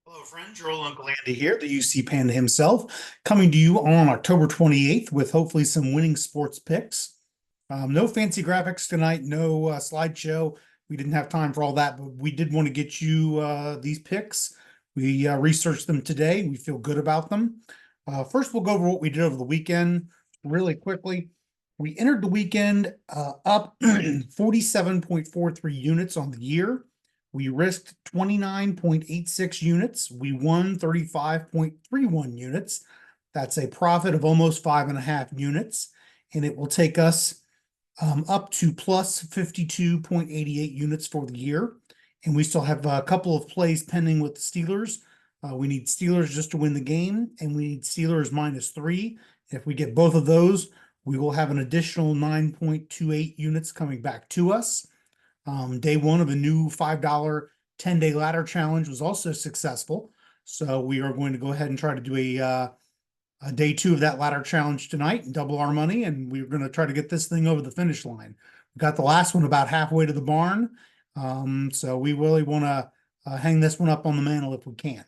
Hello, friends. Your old Uncle Andy here, the UC Panda himself, coming to you on October 28th with hopefully some winning sports picks. No fancy graphics tonight, no slideshow. We didn't have time for all that, but we did want to get you these picks. We researched them today. We feel good about them. First, we'll go over what we did over the weekend really quickly. We entered the weekend up 47.43 units on the year. We risked 29.86 units. We won 35.31 units. That's a profit of almost 5.5 units. And it will take us up to plus 52.88 units for the year. And we still have a couple of plays pending with the Steelers. We need Steelers just to win the game, and we need Steelers -3. If we get both of those, we will have an additional 9.28 units coming back to us. Day one of the new $5 10-day ladder challenge was also successful. So we are going to go ahead and try to do a day two of that ladder challenge tonight and double our money. And we're going to try to get this thing over the finish line. We got the last one about halfway to the barn. So we really want to hang this one up on the mantle if we can.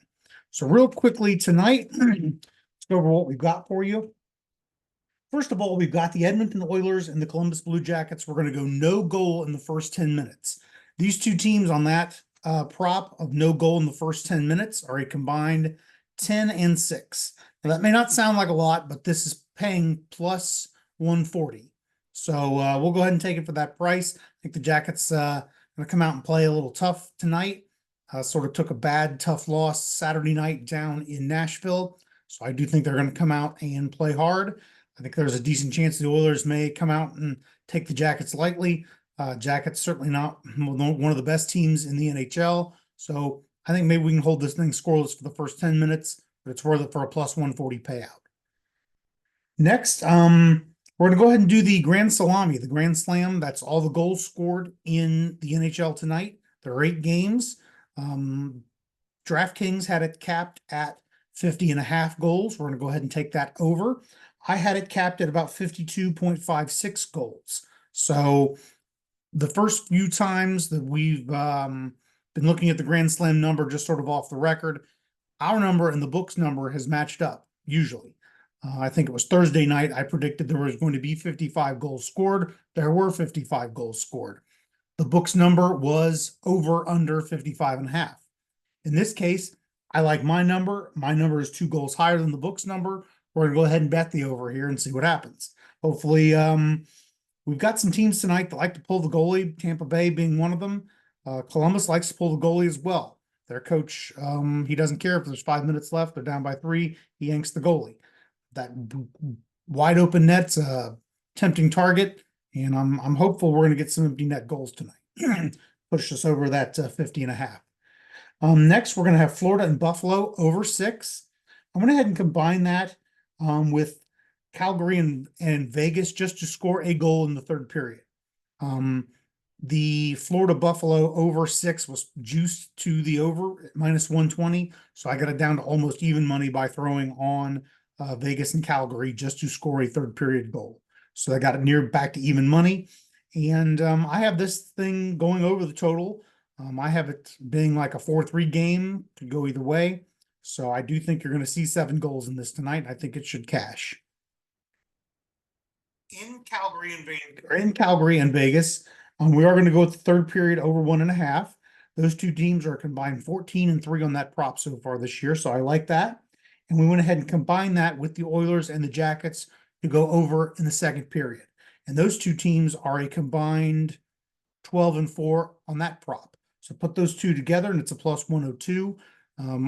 So real quickly tonight, let's go over what we've got for you. First of all, we've got the Edmonton Oilers and the Columbus Blue Jackets. We're going to go no goal in the first 10 minutes. These two teams on that prop of no goal in the first 10 minutes are a combined 10-6. Now, that may not sound like a lot, but this is paying plus 140. So we'll go ahead and take it for that price. I think the Jackets going to come out and play a little tough tonight. Sort of took a bad, tough loss Saturday night down in Nashville. So I do think they're going to come out and play hard. I think there's a decent chance the Oilers may come out and take the Jackets lightly. Jackets certainly not one of the best teams in the NHL. So I think maybe we can hold this thing scoreless for the first 10 minutes, but it's worth it for a plus 140 payout. Next, we're going to go ahead and do the Grand Salami, the Grand Slam. That's all the goals scored in the NHL tonight. There are 8 games. DraftKings had it capped at 50.5 goals. We're going to go ahead and take that over. I had it capped at about 52.56 goals. So the first few times that we've been looking at the Grand Slam number just sort of off the record, our number and the book's number has matched up usually. I think it was Thursday night. I predicted there was going to be 55 goals scored. There were 55 goals scored. The book's number was over under 55.5. In this case, I like my number. My number is 2 goals higher than the book's number. We're going to go ahead and bet the over here and see what happens. Hopefully, we've got some teams tonight that like to pull the goalie, Tampa Bay being one of them. Columbus likes to pull the goalie as well. Their coach, he doesn't care if there's 5 minutes left. They're down by 3. He yanks the goalie. That wide open net's a tempting target, and I'm hopeful we're going to get some empty net goals tonight. Push us over that 50.5. Next, we're going to have Florida and Buffalo over 6. I went ahead and combine that with Calgary and Vegas just to score a goal in the third period. The Florida Buffalo over 6 was juiced to the over at -120. So I got it down to almost even money by throwing on Vegas and Calgary just to score a third period goal. So I got it near back to even money. And I have this thing going over the total. I have it being like a 4-3 game, could go either way. So I do think you're going to see 7 goals in this tonight. I think it should cash. In Calgary and Vegas, we are going to go with the third period over 1.5. Those two teams are combined 14-3 on that prop so far this year. So I like that. And we went ahead and combined that with the Oilers and the Jackets to go over in the second period. And those two teams are a combined 12-4 on that prop. So put those two together and it's a plus 102.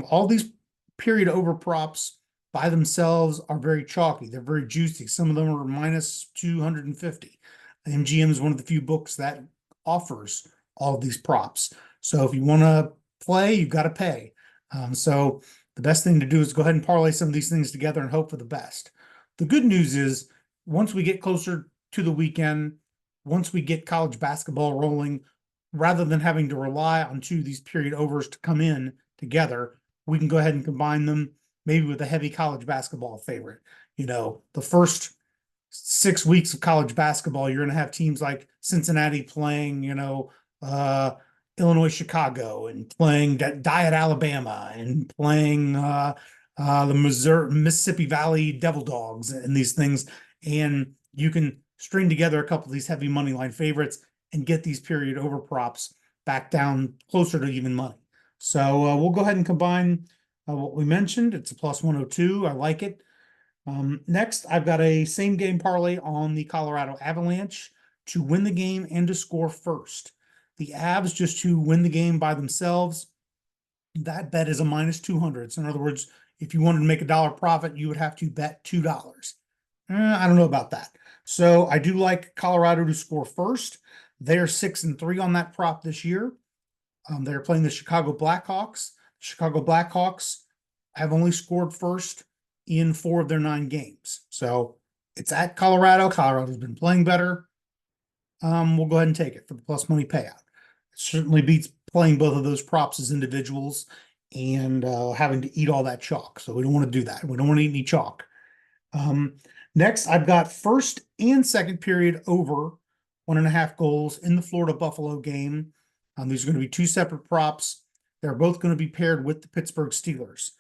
All these period over props by themselves are very chalky. They're very juicy. Some of them are -250. MGM is one of the few books that offers all of these props. So if you want to play, you've got to pay. So the best thing to do is go ahead and parlay some of these things together and hope for the best. The good news is once we get closer to the weekend, once we get college basketball rolling, rather than having to rely on 2 of these period overs to come in together, we can go ahead and combine them maybe with a heavy college basketball favorite. You know, the first 6 weeks of college basketball, you're going to have teams like Cincinnati playing, Illinois Chicago and playing Diet Alabama and playing the Missouri Mississippi Valley Devil Dogs and these things. And you can string together a couple of these heavy money line favorites and get these period over props back down closer to even money. So we'll go ahead and combine what we mentioned. It's a plus 102. I like it. Next, I've got a same game parlay on the Colorado Avalanche to win the game and to score first. The Avs just to win the game by themselves. That bet is a minus 200. So in other words, if you wanted to make $1 profit, you would have to bet $2. I don't know about that. So I do like Colorado to score first. They're 6-3 on that prop this year. They're playing the Chicago Blackhawks. The Chicago Blackhawks have only scored first in 4 of their 9 games. So it's at Colorado. Colorado's been playing better. We'll go ahead and take it for the plus money payout. It certainly beats playing both of those props as individuals and having to eat all that chalk. So we don't want to do that. We don't want to eat any chalk. Next, I've got first and second period over 1.5 goals in the Florida Buffalo game. These are going to be 2 separate props. They're both going to be paired with the Pittsburgh Steelers.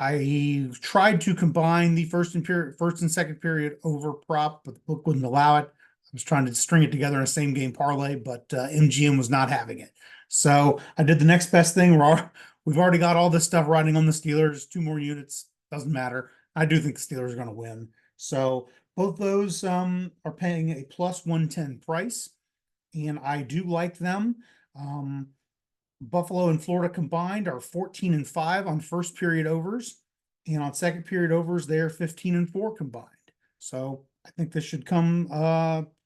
I tried to combine the first and second period over prop, but the book wouldn't allow it. I was trying to string it together in a same game parlay, but MGM was not having it. So I did the next best thing. We've already got all this stuff riding on the Steelers. 2 more units, doesn't matter. I do think the Steelers are going to win. So both those are paying a plus 110 price, and I do like them. Buffalo and Florida combined are 14-5 on first period overs, and on second period overs, they're 15-4 combined. So I think this should come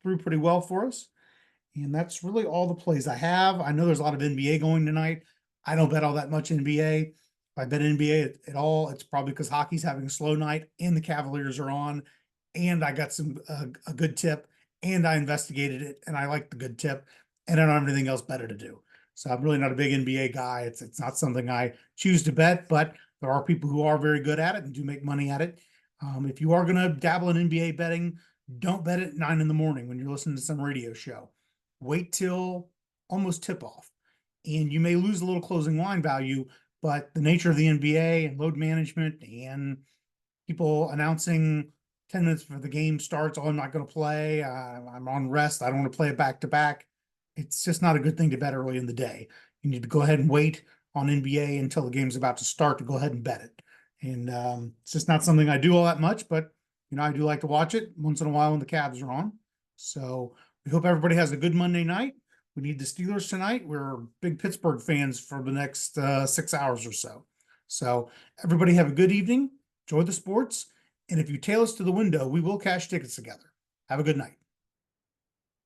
through pretty well for us. And that's really all the plays I have. I know there's a lot of NBA going tonight. I don't bet all that much NBA. If I bet NBA at all, it's probably because hockey's having a slow night and the Cavaliers are on. And I got a good tip and I investigated it and I like the good tip and I don't have anything else better to do. So I'm really not a big NBA guy. It's not something I choose to bet, but there are people who are very good at it and do make money at it. If you are going to dabble in NBA betting, don't bet at 9 in the morning when you're listening to some radio show. Wait till almost tip off. And you may lose a little closing line value, but the nature of the NBA and load management and people announcing 10 minutes before the game starts, oh, I'm not going to play. I'm on rest. I don't want to play it back to back. It's just not a good thing to bet early in the day. You need to go ahead and wait on NBA until the game's about to start to go ahead and bet it. And it's just not something I do all that much, but I do like to watch it once in a while when the Cavs are on. So we hope everybody has a good Monday night. We need the Steelers tonight. We're big Pittsburgh fans for the next 6 hours or so. So everybody have a good evening. Enjoy the sports. And if you tail us to the window, we will cash tickets together. Have a good night.